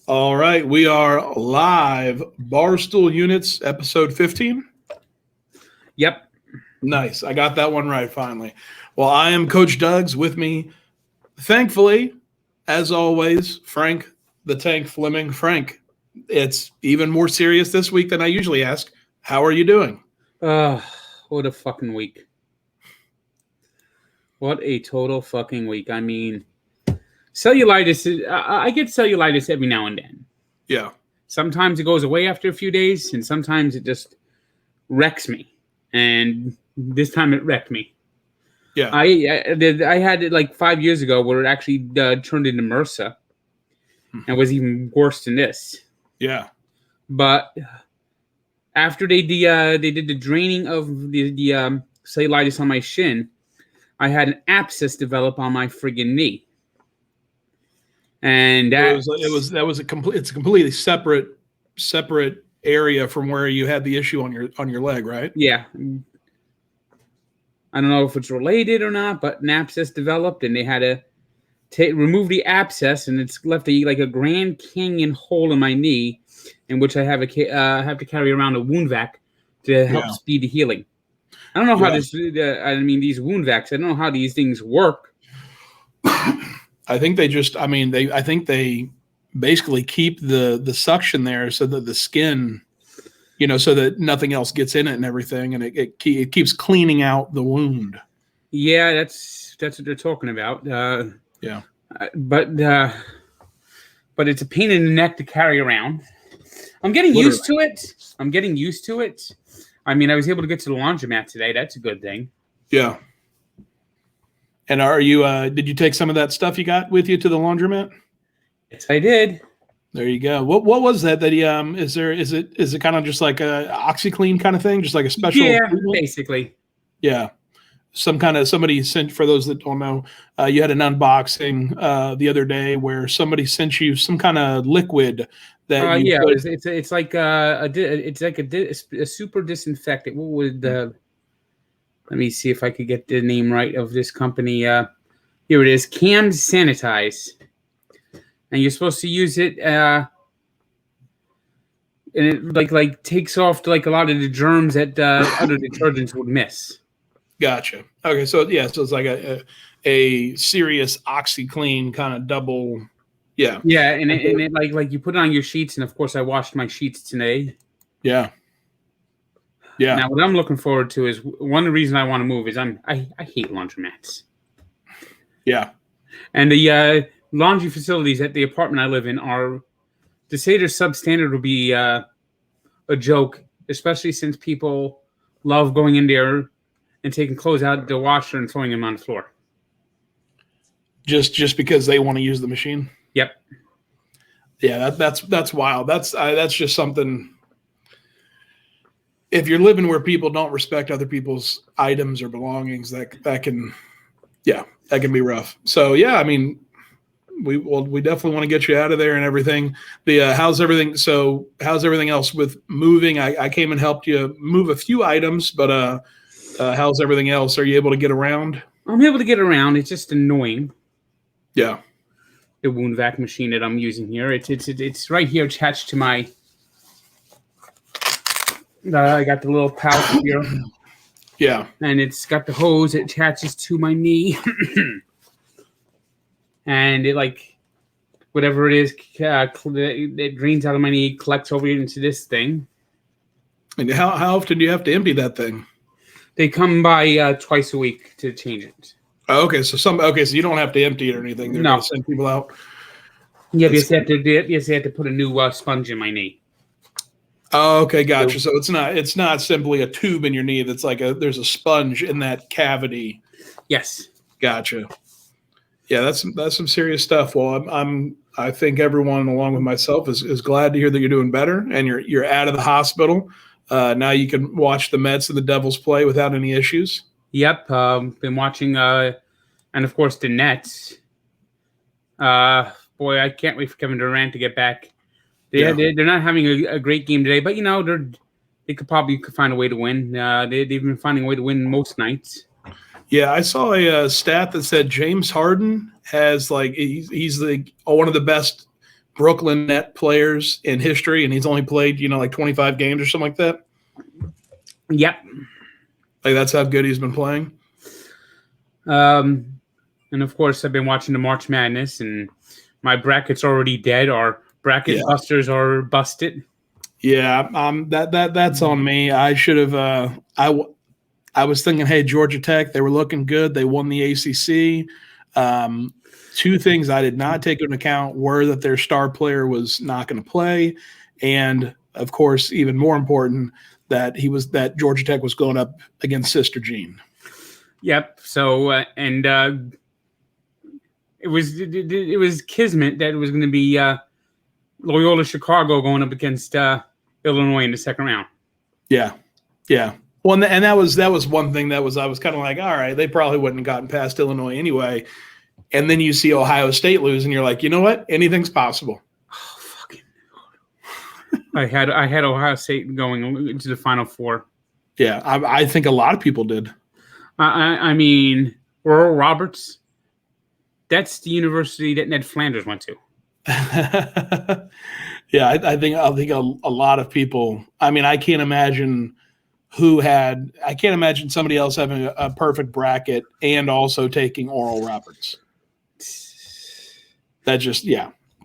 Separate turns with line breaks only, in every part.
All right, we are live. Barstool Units, episode 15.
Yep.
Nice. I got that one right finally. Well, I am Coach Doug's with me, thankfully, as always, Frank the Tank Fleming. Frank, it's even more serious this week than I usually ask. How are you doing?
What a fucking week. What a total fucking week. I mean, cellulitis, I get cellulitis every now and then.
Yeah.
Sometimes it goes away after a few days, and sometimes it just wrecks me. And this time it wrecked me.
Yeah.
I had it like 5 years ago where it actually turned into MRSA and was even worse than this.
Yeah.
But after they did the draining of the cellulitis on my shin, I had an abscess develop on my friggin' knee, and
it's a completely separate area from where you had the issue on your leg, right?
Yeah. I don't know if it's related or not, but an abscess developed, and they had to remove the abscess, and it's left a Grand Canyon hole in my knee, in which I have to carry around a wound vac to help speed the healing. I don't know how these wound vacs, I don't know how these things work.
I think they basically keep the suction there so that the skin, so that nothing else gets in it and everything, and it keeps cleaning out the wound.
Yeah, that's what they're talking about.
Yeah.
But it's a pain in the neck to carry around. I'm getting used to it. I mean, I was able to get to the laundromat today. That's a good thing. Yeah.
And are you? Did you take some of that stuff you got with you to the laundromat?
Yes, I did.
There you go. What was that he? Is it kind of just like a OxyClean kind of thing, just like a special?
Yeah, basically.
Yeah. Somebody sent, for those that don't know, you had an unboxing the other day where somebody sent you some kind of liquid that
it's like a super disinfectant. What would let me see if I could get the name right of this company. Here it is, Cam's Sanitize, and you're supposed to use it, and it like takes off like a lot of the germs that other detergents would miss.
Gotcha. Okay, so it's like a serious OxyClean kind of double. Yeah.
Yeah, and it like you put it on your sheets, and of course I washed my sheets today.
Yeah. Yeah.
Now what I'm looking forward to is one of the reasons I want to move is I hate laundromats.
Yeah.
And the laundry facilities at the apartment I live in are, to say they're substandard would be a joke, especially since people love going in there and taking clothes out of the washer and throwing them on the floor.
Just because they want to use the machine?
Yep.
Yeah, that's wild. That's just something. If you're living where people don't respect other people's items or belongings, that can be rough. So yeah, I mean, we definitely want to get you out of there and everything. How's everything? So how's everything else with moving? I came and helped you move a few items, but how's everything else? Are you able to get around?
I'm able to get around. It's just annoying.
Yeah.
The wound vac machine that I'm using here. It's right here attached to my. I got the little pouch here.
Yeah.
And it's got the hose. It attaches to my knee. And it whatever it is, it drains out of my knee, collects over into this thing.
And how often do you have to empty that thing?
They come by twice a week to change it.
Oh, okay, so you don't have to empty it or anything. They're going to send people out.
Yeah, you have to put a new sponge in my knee.
Oh, okay, gotcha. So it's not simply a tube in your knee. That's there's a sponge in that cavity.
Yes.
Gotcha. Yeah, that's some serious stuff. Well, I think everyone, along with myself, is glad to hear that you're doing better and you're out of the hospital. Now you can watch the Mets and the Devils play without any issues.
Yep, been watching, and of course the Nets. Boy, I can't wait for Kevin Durant to get back. They're not having a great game today, but they could probably find a way to win. They've been finding a way to win most nights.
Yeah, I saw a stat that said James Harden has he's one of the best Brooklyn net players in history, and he's only played, like 25 games or something like that.
Yep.
Like, that's how good he's been playing.
And of course, I've been watching the March Madness, and my bracket's already dead. Our bracket busters are busted.
Yeah, that's on me. I should have. I was thinking, hey, Georgia Tech, they were looking good. They won the ACC. Two things I did not take into account were that their star player was not going to play, and of course, even more important, that Georgia Tech was going up against Sister Jean.
Yep. So it was kismet that it was going to be Loyola Chicago going up against Illinois in the second round.
Yeah. Well, and that was one thing I was kind of like, all right, they probably wouldn't have gotten past Illinois anyway. And then you see Ohio State lose, and you're like, you know what? Anything's possible.
Oh, fucking! I had Ohio State going into the Final Four.
Yeah, I think a lot of people did.
I mean, Oral Roberts. That's the university that Ned Flanders went to.
Yeah, I think a lot of people. I mean, I can't imagine somebody else having a perfect bracket and also taking Oral Roberts. That just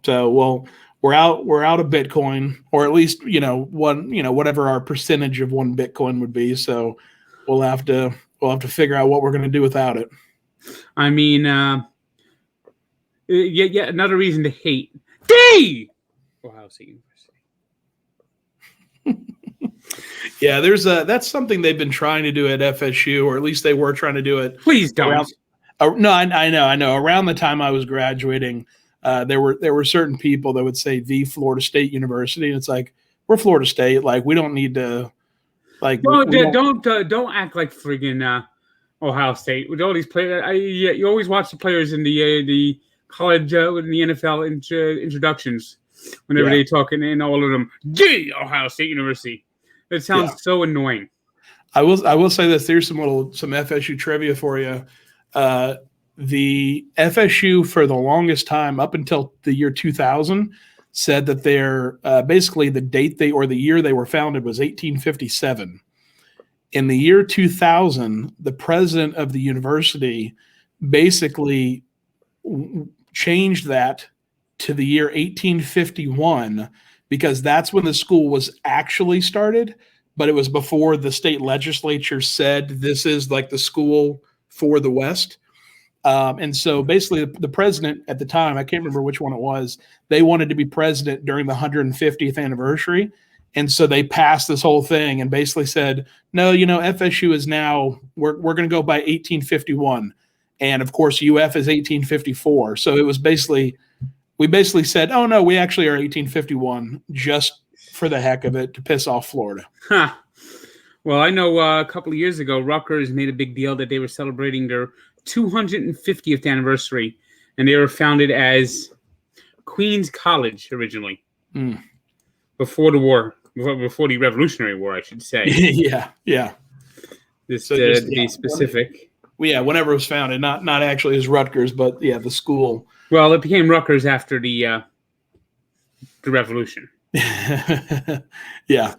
So we're out of Bitcoin, or at least whatever our percentage of one Bitcoin would be. So we'll have to figure out what we're going to do without it.
I mean, another reason to hate Ohio State University.
Yeah, that's something they've been trying to do at FSU, or at least they were trying to do it.
Please don't.
No, I know. Around the time I was graduating, there were certain people that would say the Florida State University, and it's like, we're Florida State. Like, we don't need to. Like,
don't act like friggin' Ohio State with all these players. You always watch the players in the college in the NFL introductions whenever they talking, and all of them, Ohio State University. It sounds so annoying.
I will say this. There's some FSU trivia for you. The FSU for the longest time, up until the year 2000, said that they're basically the year they were founded was 1857. In the year 2000, the president of the university basically changed that to the year 1851, because that's when the school was actually started, but it was before the state legislature said this is like the school for the West. And so basically the president at the time, I can't remember which one it was, they wanted to be president during the 150th anniversary. And so they passed this whole thing and basically said, no, FSU is now, we're going to go by 1851. And of course, UF is 1854. So it was we basically said, oh no, we actually are 1851 just for the heck of it to piss off Florida.
Huh. Well, I know a couple of years ago, Rutgers made a big deal that they were celebrating their 250th anniversary, and they were founded as Queens College originally, before the war, before the Revolutionary War, I should say.
Yeah.
To be specific.
Whenever it was founded, not actually as Rutgers, but the school.
Well, it became Rutgers after the Revolution.
Yeah.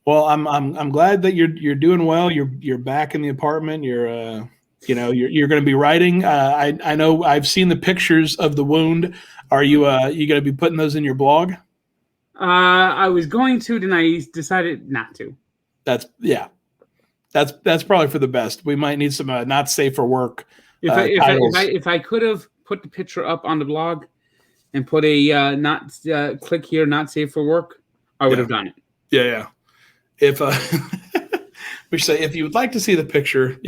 Well, I'm glad that you're doing well. You're back in the apartment. You're going to be writing. I know I've seen the pictures of the wound. Are you going to be putting those in your blog?
I was going to, then I decided not to.
That's probably for the best. We might need some not safe for work.
If I could have put the picture up on the blog and put a click here, not safe for work, I would have done it.
Yeah. If we say if you would like to see the picture,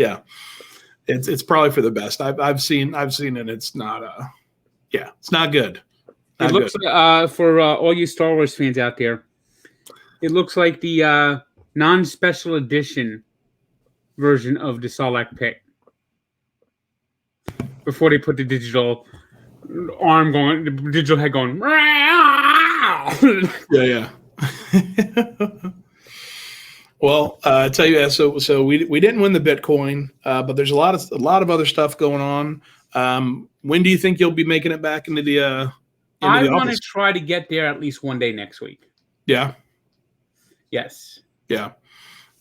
it's probably for the best. I've seen it. It's not it's not good.
It looks like, for all you Star Wars fans out there, it looks like the non-special edition version of the Sarlacc pit before they put the digital arm going, the digital head going.
Yeah. Well, I tell you, so we didn't win the Bitcoin, but there's a lot of other stuff going on. When do you think you'll be making it back into
I
the
want to
office.
try to get there at least one day next week.
Yeah.
Yes.
Yeah.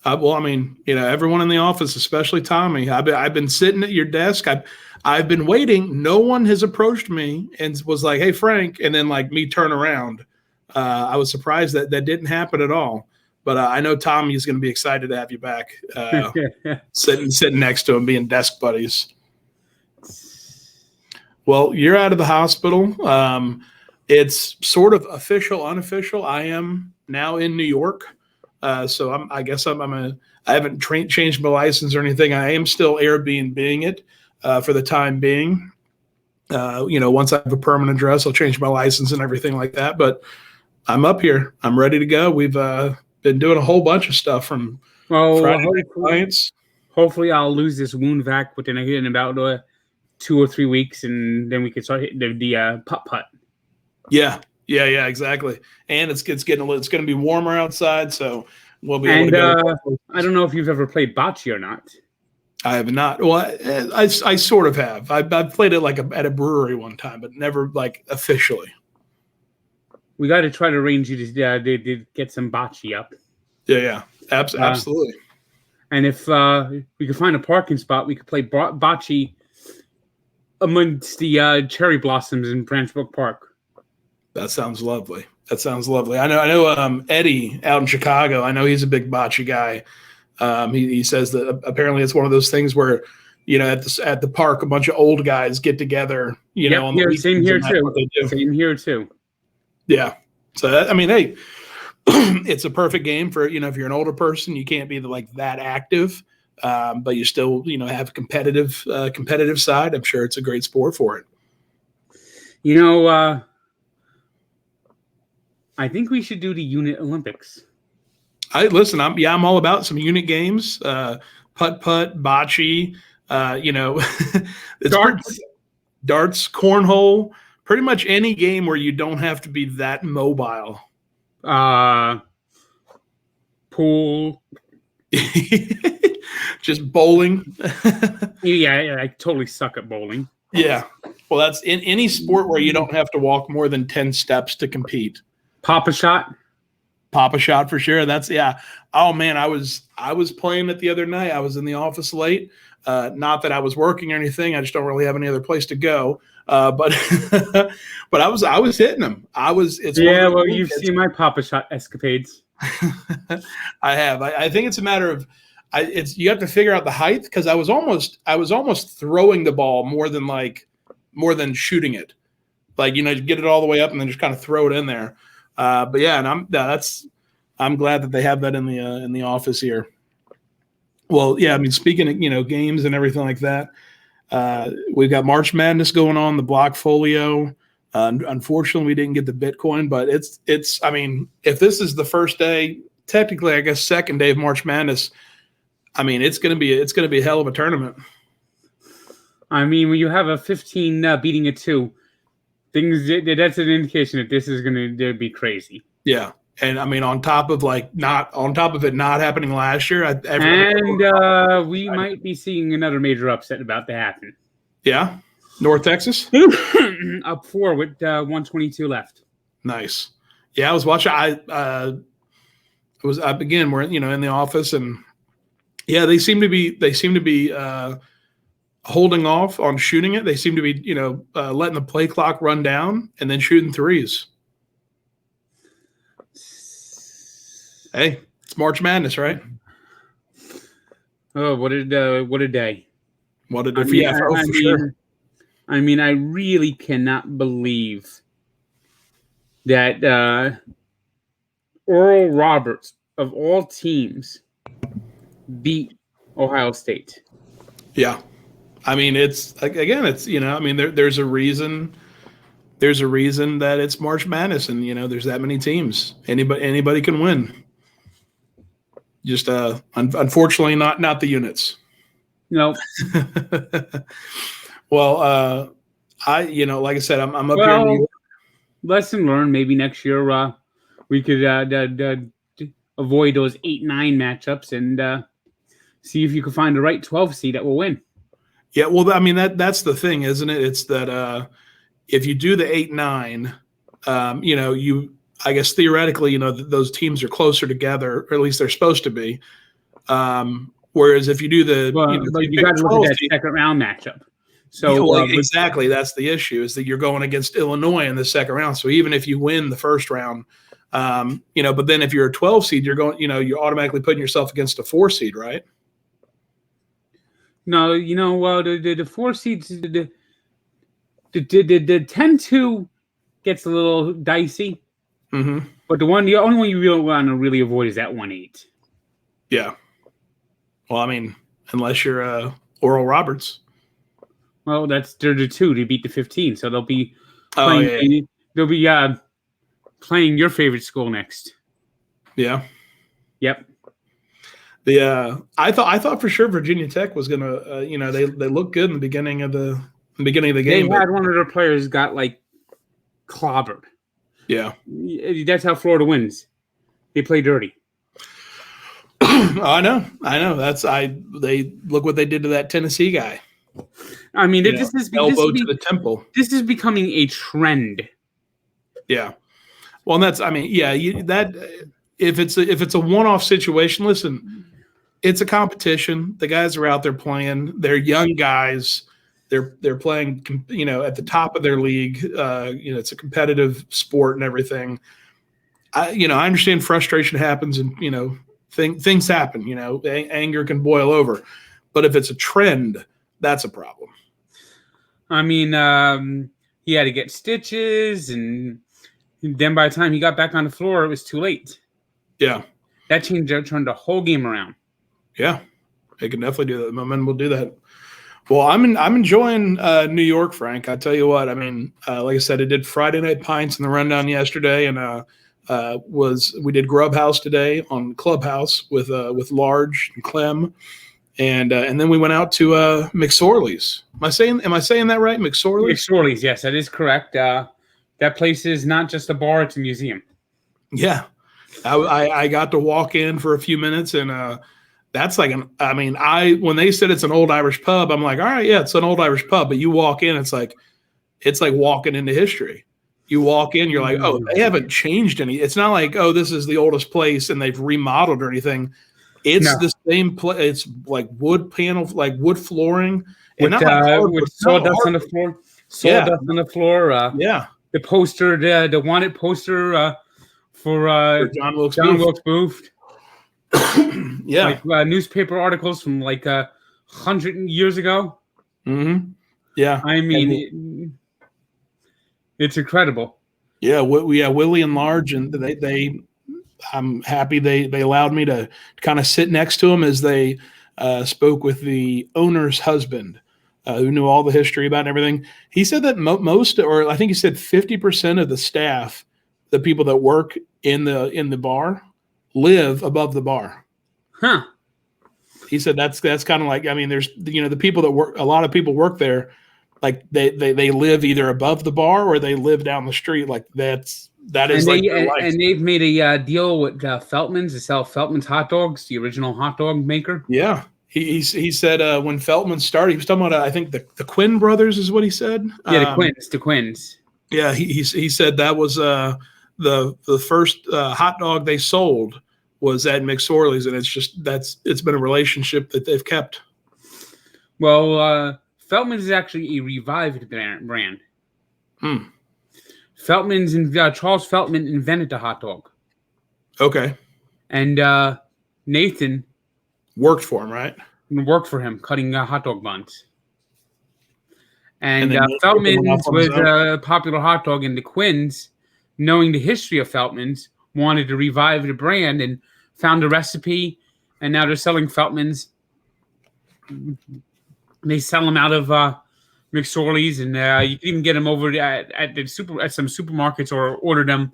Well, I mean, everyone in the office, especially Tommy. I've been sitting at your desk. I've been waiting. No one has approached me and was like, "Hey, Frank," and then like me turn around. I was surprised that didn't happen at all. But I know Tommy is going to be excited to have you back, sitting next to him, being desk buddies. Well, you're out of the hospital. It's sort of official, unofficial. I am now in New York. So I guess I haven't changed my license or anything. I am still Airbnb-ing it for the time being. Once I have a permanent address, I'll change my license and everything like that. But I'm up here. I'm ready to go. We've been doing a whole bunch of stuff from Friday Night Clients.
Hopefully, I'll lose this wound vac in about 2 or 3 weeks, and then we can start hitting the putt-putt.
Yeah, exactly. And it's going to be warmer outside, so we'll be able to go.
I don't know if you've ever played bocce or not.
I have not. Well, I sort of have. I've played it like at a brewery one time, but never like officially.
We got to try to arrange you to get some bocce up.
Yeah, absolutely.
And if we could find a parking spot, we could play bocce amongst the cherry blossoms in Branch Brook Park.
That sounds lovely. I know Eddie out in Chicago. I know he's a big bocce guy. He says that apparently it's one of those things where, at the park, a bunch of old guys get together, on the weekends.
Same here too. Same here too.
Yeah. So hey, it's a perfect game for, if you're an older person, you can't be that active, but you still, have competitive side. I'm sure it's a great sport for it.
I think we should do the unit Olympics.
I'm all about some unit games, putt-putt, bocce, darts, cornhole, pretty much any game where you don't have to be that mobile.
Pool.
Just bowling.
Yeah, I totally suck at bowling.
Yeah. Well, that's in any sport where you don't have to walk more than 10 steps to compete.
Pop a shot
for sure. That's Oh man, I was playing it the other night. I was in the office late. Not that I was working or anything. I just don't really have any other place to go. But but I was hitting them.
You've seen my Papa Shot escapades.
I have. I think it's a matter of you have to figure out the height, because I was almost throwing the ball more than shooting it. Get it all the way up and then just kind of throw it in there. But yeah, and I'm glad that they have that in the office here. Well, yeah, I mean, speaking of games and everything like that, we've got March Madness going on, the block folio. Unfortunately, we didn't get the Bitcoin, but it's. I mean, if this is the first day, technically, I guess second day of March Madness, I mean, it's gonna be a hell of a tournament.
I mean, when you have a 15 beating a 2, that's an indication that this is gonna be crazy.
Yeah. And I mean, on top of it not happening last year,
we might be seeing another major upset about to happen.
Yeah, North Texas
up 4 with 122 left.
Nice. Yeah, I was watching. Again, we're in the office, and yeah, they seem to be holding off on shooting it. They seem to be letting the play clock run down and then shooting threes. Hey, it's March Madness, right?
Oh, what a day! What a day
for sure.
I mean, I really cannot believe that Oral Roberts, of all teams, beat Ohio State.
Yeah, I mean, it's I mean, there's a reason. There's a reason that it's March Madness, and there's that many teams. Anybody can win. Just unfortunately not the units.
No.
Well, like I said, I'm up here in New York.
Lesson learned. Maybe next year we could avoid those 8-9 matchups and see if you can find the right 12 seed that will win.
Yeah, well, I mean that's the thing, isn't it? It's that if you do the 8-9, I guess theoretically, those teams are closer together, or at least they're supposed to be. Whereas if you do
but
if
you
pick
got
a
to look at
12
that
team,
second round matchup. So
exactly, that's the issue, is that you're going against Illinois in the second round. So even if you win the first round, but then if you're a 12 seed, you're going, you're automatically putting yourself against a 4 seed, right?
No, the 4 seeds, the 10-2 gets a little dicey.
Mm-hmm.
But the only one you really want to really avoid is that 1-8.
Yeah. Well, I mean, unless you're Oral Roberts.
Well, they're the 2 to beat the 15, so they'll be
playing.
Oh, yeah. They'll be playing your favorite school next.
Yeah.
Yep.
I thought for sure Virginia Tech was gonna. They looked good in the beginning of the game.
They had one of their players got clobbered.
Yeah.
That's how Florida wins. They play dirty.
I know. They look what they did to that Tennessee guy.
I mean, this is
elbow to the temple.
This is becoming a trend.
Yeah. Well, and that's. I mean, yeah. If it's a one-off situation, listen, it's a competition. The guys are out there playing. They're young guys. They're playing, at the top of their league. It's a competitive sport and everything. I understand frustration happens, and things happen. Anger can boil over, but if it's a trend, that's a problem.
I mean, he had to get stitches, and then by the time he got back on the floor, it was too late.
Yeah,
that turned the whole game around.
Yeah, they can definitely do that. Momentum will do that. Well, I'm enjoying New York, Frank. I tell you what. I mean, like I said, I did Friday Night Pints in the rundown yesterday, and we did Grub House today on Clubhouse with Large and Clem, and then we went out to McSorley's. Am I saying that right? McSorley's?
McSorley's, yes, that is correct. That place is not just a bar; it's a museum.
Yeah, I got to walk in for a few minutes, and that's when they said it's an old Irish pub, I'm like, all right, yeah, it's an old Irish pub. But you walk in, it's like walking into history. You walk in, you're like, oh, they haven't changed any. It's not like, oh, this is the oldest place and they've remodeled or anything. It's the same place. It's like wood panel, like wood flooring,
and with sawdust on the floor. Sawdust on the floor.
Yeah.
The poster, the wanted poster for
John Wilkes
Booth.
Yeah.
Newspaper articles from 100 years ago.
Mm-hmm. Yeah.
I mean, it's incredible.
Yeah. Willie and Large, and I'm happy they allowed me to kind of sit next to them as they spoke with the owner's husband, who knew all the history about everything. He said that most, or I think he said 50% of the staff, the people that work in the bar, live above the bar.
Huh.
He said that's kind of like, I mean, there's the people that work, a lot of people work there, like they live either above the bar or they live down the street. Like that is their life.
And they've made a deal with Feltman's to sell Feltman's hot dogs, the original hot dog maker.
Yeah. He said when Feltman started, he was talking about I think the Quinn brothers is what he said.
Yeah, the Quins.
Yeah, he said that was the first hot dog they sold was at McSorley's, and it's been a relationship that they've kept.
Well, Feltman's is actually a revived brand. Feltman's Charles Feltman invented the hot dog.
Okay.
And Nathan
worked for him, right?
Worked for him, cutting hot dog buns. And Feltman's was a popular hot dog, and the Quins, knowing the history of Feltman's, wanted to revive the brand and found a recipe, and now they're selling Feltman's. They sell them out of McSorley's, and you can even get them over at some supermarkets or order them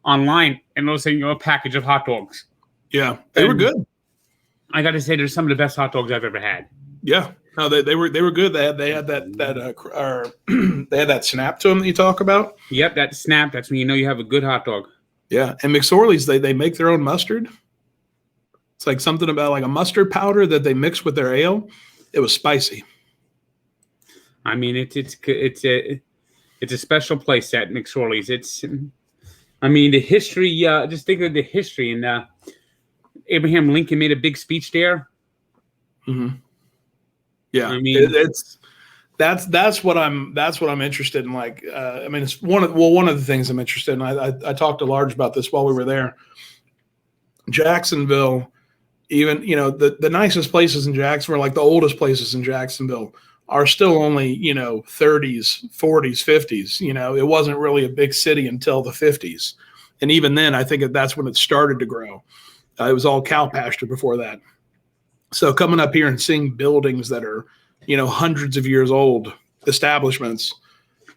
online, and they'll send you a package of hot dogs.
Yeah, they were good.
I got to say, they're some of the best hot dogs I've ever had.
Yeah, no, they were good. They had that they had that snap to them that you talk about.
Yep, that snap. That's when you know you have a good hot dog.
Yeah, and McSorley's they make their own mustard. It's like something about like a mustard powder that they mix with their ale. It was spicy.
I mean, It's a special place at McSorley's. I mean, the history. Just think of the history. And Abraham Lincoln made a big speech there.
Mm-hmm. Yeah,
I mean,
that's what I'm interested in. Like, I mean, it's one of the things I'm interested in. I talked to Large about this while we were there. Jacksonville, even the nicest places in Jacksonville, like the oldest places in Jacksonville, are still only 30s, 40s, 50s. It wasn't really a big city until the 50s, and even then, I think that's when it started to grow. It was all cow pasture before that. So coming up here and seeing buildings that are, hundreds of years old, establishments,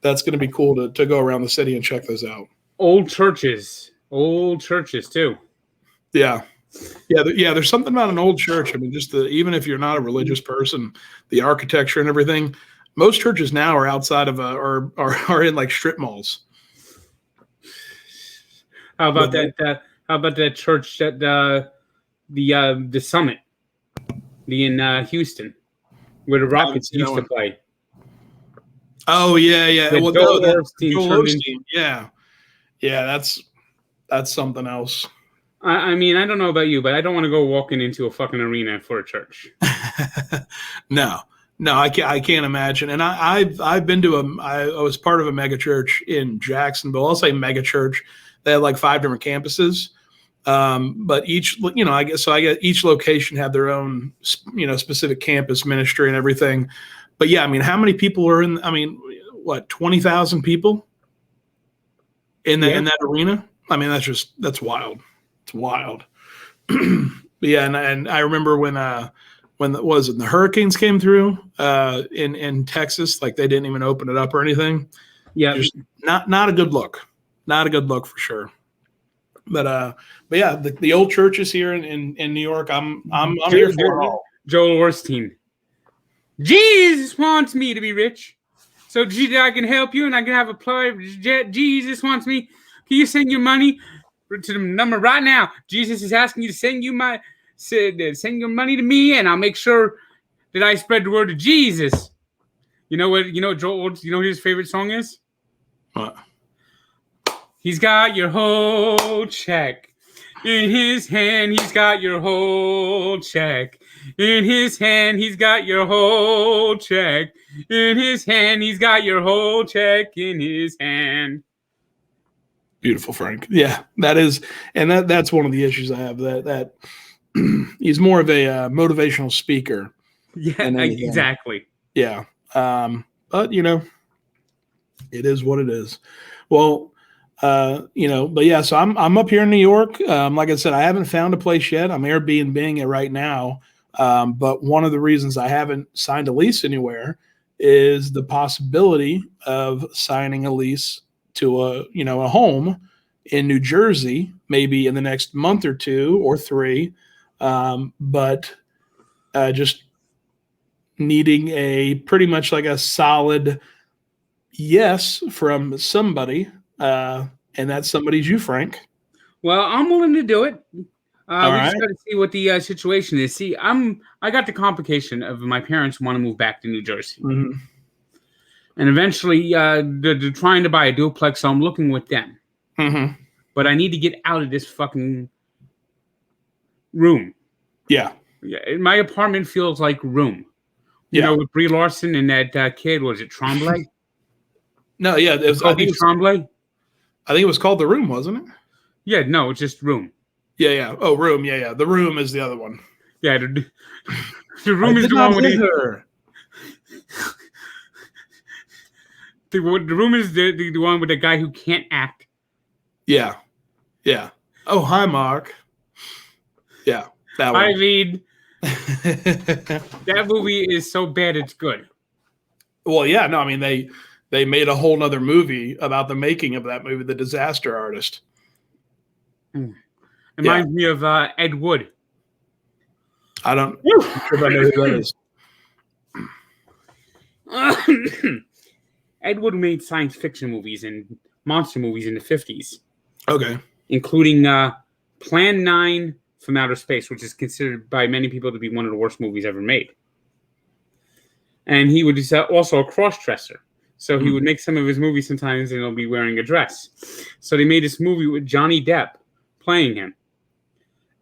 that's going to be cool to go around the city and check those out.
Old churches too.
Yeah. There's something about an old church. I mean, even if you're not a religious person, the architecture and everything. Most churches now are outside of are in like strip malls.
How about that? How about that church at the Summit, in Houston, where the Rockets used to play?
Oh yeah.
Well, Joel Osteen.
Yeah. That's something else.
I mean, I don't know about you, but I don't want to go walking into a fucking arena for a church.
No, I can't imagine. And I've been to I was part of a mega church in Jacksonville. I'll say mega church. They had like 5 different campuses. But each, I guess each location had their own, specific campus ministry and everything. But yeah, I mean, how many people are in? I mean, what, 20,000 people in that arena? I mean, that's wild. It's wild. But yeah, and I remember when the hurricanes came through in Texas, like they didn't even open it up or anything.
Yeah,
just not a good look. Not a good look for sure. But yeah, the old churches here in New York, I'm here for it all.
Joel Osteen. Jesus wants me to be rich, so I can help you and I can have a play. Jesus wants me. Can you send your money to the number right now? Jesus is asking you to send your money to me, and I'll make sure that I spread the word of Jesus. You know what? Joel. You know what his favorite song is?
What?
He's got your whole check. In his hand, he's got your whole check. In his hand, he's got your whole check. In his hand, he's got your whole check in his hand.
Beautiful, Frank. Yeah, that is, and that's one of the issues I have. That he's more of a motivational speaker.
Yeah, exactly.
Yeah, but it is what it is. Well. But yeah, so I'm up here in New York. Like I said, I haven't found a place yet. I'm Airbnb-ing it right now. But one of the reasons I haven't signed a lease anywhere is the possibility of signing a lease to a home in New Jersey, maybe in the next month or 2 or 3. But just needing a pretty much like a solid yes from somebody. And that somebody's you, Frank.
Well, I'm willing to do it. We
right.
just got to see what the situation is. See, I got the complication of my parents want to move back to New Jersey,
mm-hmm.
and eventually they're trying to buy a duplex, so I'm looking with them.
Mm-hmm.
But I need to get out of this fucking room.
Yeah.
My apartment feels like room. You know, with Brie Larson and that kid, was it Tremblay?
No, yeah, it was
Kobe Tremblay.
I think it was called The Room, wasn't it?
Yeah, no, it's just Room.
Yeah. Oh, Room. Yeah. The Room is the other one.
Yeah, the Room is the one with
her.
The Room is the one with the guy who can't act.
Yeah. Oh, hi, Mark. Yeah, that one.
I mean, that movie is so bad it's good.
Well, yeah, no, I mean they made a whole nother movie about the making of that movie, The Disaster Artist.
It reminds me of Ed Wood.
I'm not sure if I know who that is.
Ed Wood made science fiction movies and monster movies in the 50s.
Okay.
Including Plan 9 from Outer Space, which is considered by many people to be one of the worst movies ever made. And he was also a cross-dresser. So he would make some of his movies sometimes, and he'll be wearing a dress. So they made this movie with Johnny Depp playing him,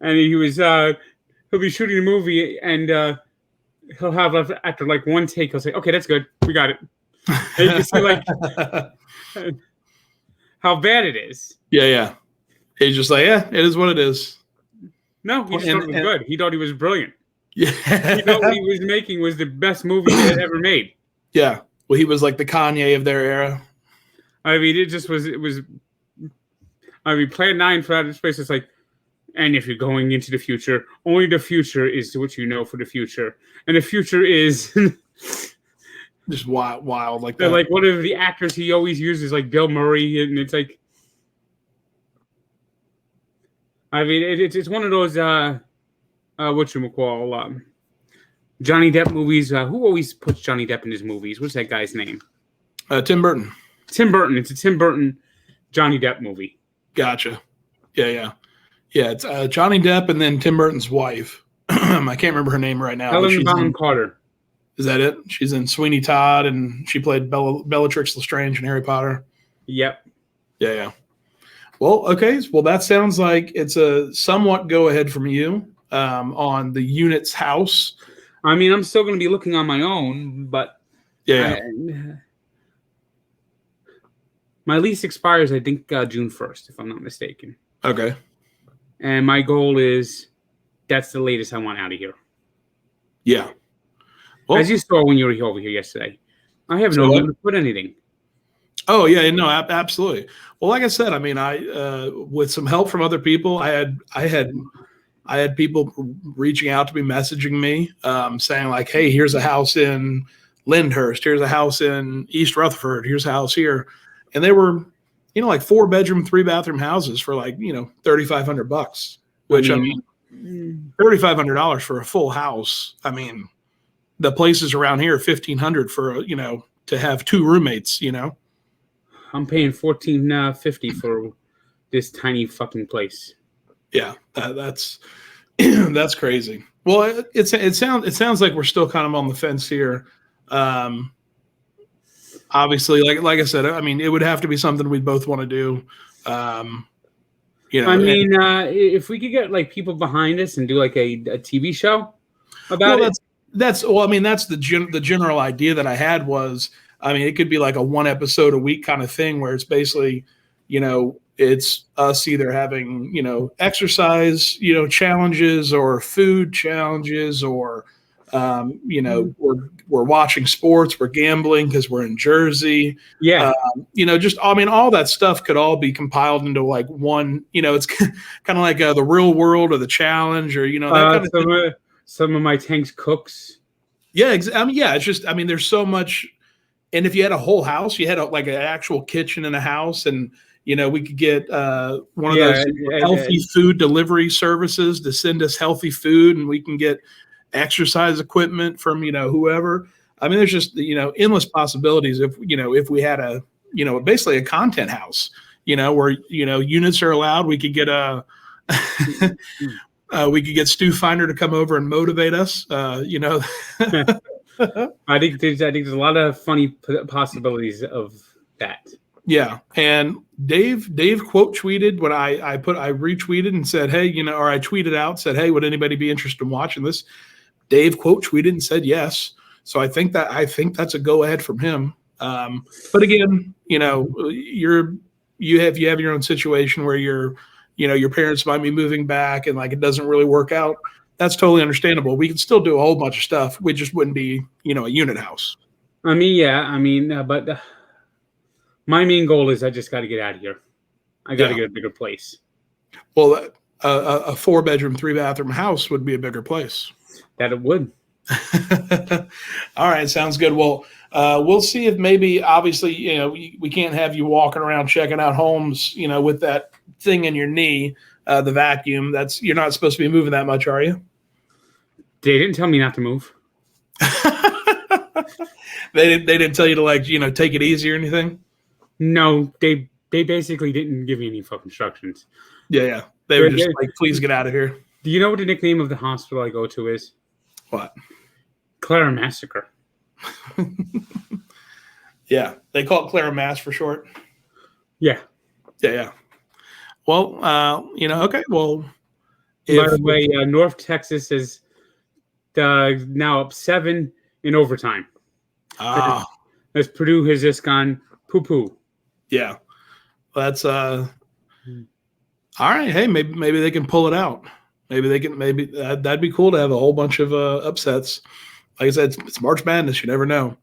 and he'll be shooting a movie, and he'll have after like one take, he'll say, "Okay, that's good, we got it." And you can see like how bad it is.
Yeah. He's just like, yeah, it is what it is.
No, he just thought it was good. He thought he was brilliant.
Yeah.
He thought what he was making was the best movie they had ever made.
Yeah. Well, he was like the Kanye of their era.
I mean, it was. I mean, Plan 9 for Outer Space is like, and if you're going into the future, only the future is what you know for the future, and the future is
just wild like
that.
That.
Like one of the actors he always uses, like Bill Murray, and it's like, I mean, it's one of those whatchamacall, Johnny Depp movies. Who always puts Johnny Depp in his movies? What's that guy's name?
Tim Burton.
Tim Burton. It's a Tim Burton Johnny Depp movie.
Gotcha. Yeah. It's Johnny Depp and then Tim Burton's wife. I can't remember her name right now.
Helen Bonham Carter.
Is that it? She's in Sweeney Todd, and she played Bellatrix Lestrange in Harry Potter.
Yep.
Yeah. Well, okay. Well, that sounds like it's a somewhat go ahead from you on the unit's house.
I mean, I'm still going to be looking on my own, but my lease expires, I think, June 1st, if I'm not mistaken.
Okay.
And my goal is that's the latest I want out of here.
Yeah.
Well, as you saw when you were over here yesterday, I have no room to put anything.
Oh, yeah. No, absolutely. Well, like I said, I mean, I with some help from other people, I had people reaching out to me, messaging me, saying like, hey, here's a house in Lyndhurst. Here's a house in East Rutherford. Here's a house here. And they were, like 4-bedroom, 3-bathroom houses for like, $3,500, which I mean, $3,500 for a full house. I mean, the places around here, $1,500 for, to have 2 roommates,
I'm paying $1,450 for this tiny fucking place.
Yeah, that's that's crazy. Well, it sounds like we're still kind of on the fence here. Obviously, like I said, I mean, it would have to be something we both want to do. I
mean, if we could get like people behind us and do like a TV show about it.
That's the general idea that I had was, I mean, it could be like a 1 episode a week kind of thing where it's basically, it's us either having, exercise, challenges or food challenges or, we're watching sports, we're gambling because we're in Jersey.
Yeah.
All that stuff could all be compiled into like one, it's kind of like the Real World or the Challenge or, that kind of
some of my Tank's cooks.
Yeah. It's just, there's so much. And if you had a whole house, you had like an actual kitchen in a house and, we could get one of those healthy food delivery services to send us healthy food, and we can get exercise equipment from, whoever. I mean, there's just, endless possibilities if we had basically a content house, where, units are allowed. We could get we could get Stu Finder to come over and motivate us,
I think there's a lot of funny possibilities of that.
Yeah, and Dave quote tweeted when I retweeted and said, hey, or I tweeted out, said, hey, would anybody be interested in watching this? Dave quote tweeted and said yes. So I think that's a go ahead from him. But again, you have your own situation where your parents might be moving back and like it doesn't really work out. That's totally understandable. We can still do a whole bunch of stuff. We just wouldn't be, a unit house.
I mean, but my main goal is I just got to get out of here. I got to get a bigger place.
Well, a 4-bedroom, 3-bathroom house would be a bigger place.
That it would.
All right. Sounds good. Well, we'll see if maybe, obviously, we can't have you walking around checking out homes, with that thing in your knee, the vacuum. You're not supposed to be moving that much, are you?
They didn't tell me not to move.
They didn't tell you to take it easy or anything?
No, they basically didn't give me any fucking instructions.
Yeah. They were just like, please get out of here.
Do you know what the nickname of the hospital I go to is?
What?
Clara Massacre.
Yeah, they call it Clara Mass for short.
Yeah.
Yeah. Well, okay. Well,
By the way, North Texas is now up 7 in overtime. As Purdue has just gone poo-poo.
Yeah. That's all right. Hey, maybe they can pull it out. Maybe that'd be cool to have a whole bunch of upsets. Like I said, it's March Madness. You never know.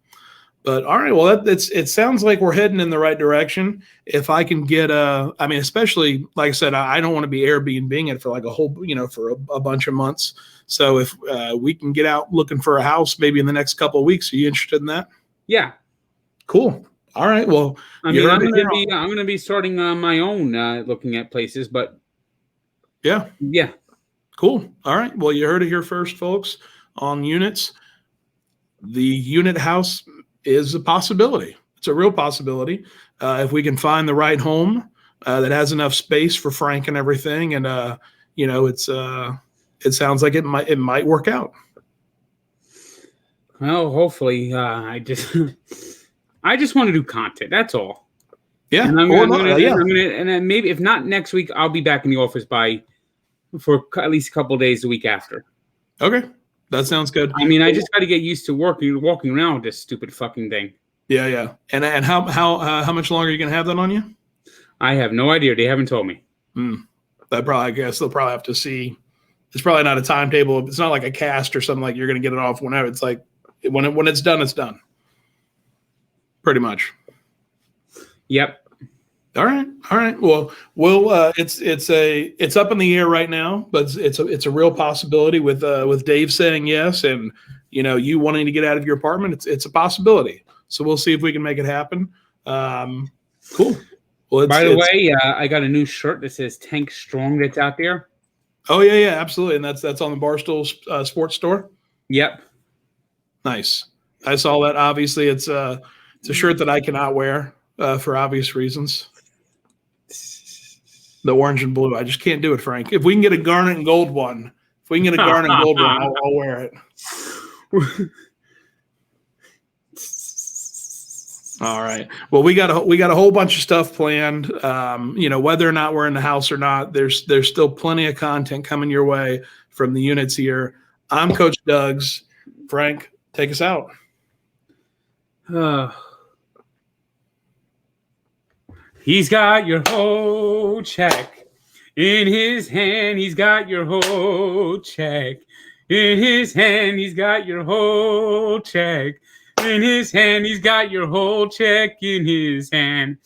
But all right, well, it sounds like we're heading in the right direction. If I can get especially like I said, I don't want to be Airbnb-ing it for like a whole, for a bunch of months. So if we can get out looking for a house maybe in the next couple of weeks, are you interested in that?
Yeah.
Cool. All right. Well,
I'm gonna be starting my own looking at places, but
yeah. Cool. All right. Well, you heard it here first, folks. On units, the unit house is a possibility. It's a real possibility. If we can find the right home that has enough space for Frank and everything, and it sounds like it might work out.
Well, hopefully, I just want to do content. That's all.
Yeah.
And and then maybe if not next week, I'll be back in the office for at least a couple of days the week after.
Okay. That sounds good.
I mean, I just got to get used to walking around with this stupid fucking thing.
Yeah. And how much longer are you gonna have that on you?
I have no idea. They haven't told me.
I guess they'll probably have to see. It's probably not a timetable. It's not like a cast or something like you're gonna get it off whenever. It's like when it's done, it's done. Pretty much.
Yep.
All right. Well, it's up in the air right now, but it's a real possibility with Dave saying yes, and you wanting to get out of your apartment. It's a possibility. So we'll see if we can make it happen. Cool. Well,
by the way, I got a new shirt that says "Tank Strong" that's out there.
Oh yeah, absolutely, and that's on the Barstool sports store.
Yep.
Nice. I saw that. Obviously, it's a shirt that I cannot wear for obvious reasons. The orange and blue. I just can't do it, Frank. If we can get a garnet and gold one, I'll wear it. All right. Well, we got a whole bunch of stuff planned. Whether or not we're in the house or not, there's still plenty of content coming your way from the units here. I'm Coach Doug's. Frank, take us out.
He's got your whole check in his hand. He's got your whole check in his hand. He's got your whole check in his hand. He's got your whole check in his hand.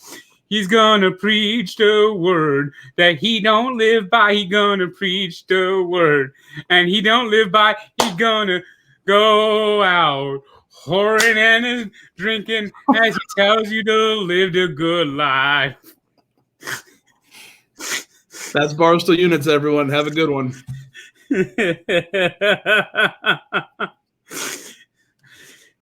He's gonna preach the word that he don't live by. He gonna preach the word and he don't live by. He gonna go out whoring and drinking as he tells you to live the good life.
That's Barstool Units, everyone. Have a good one.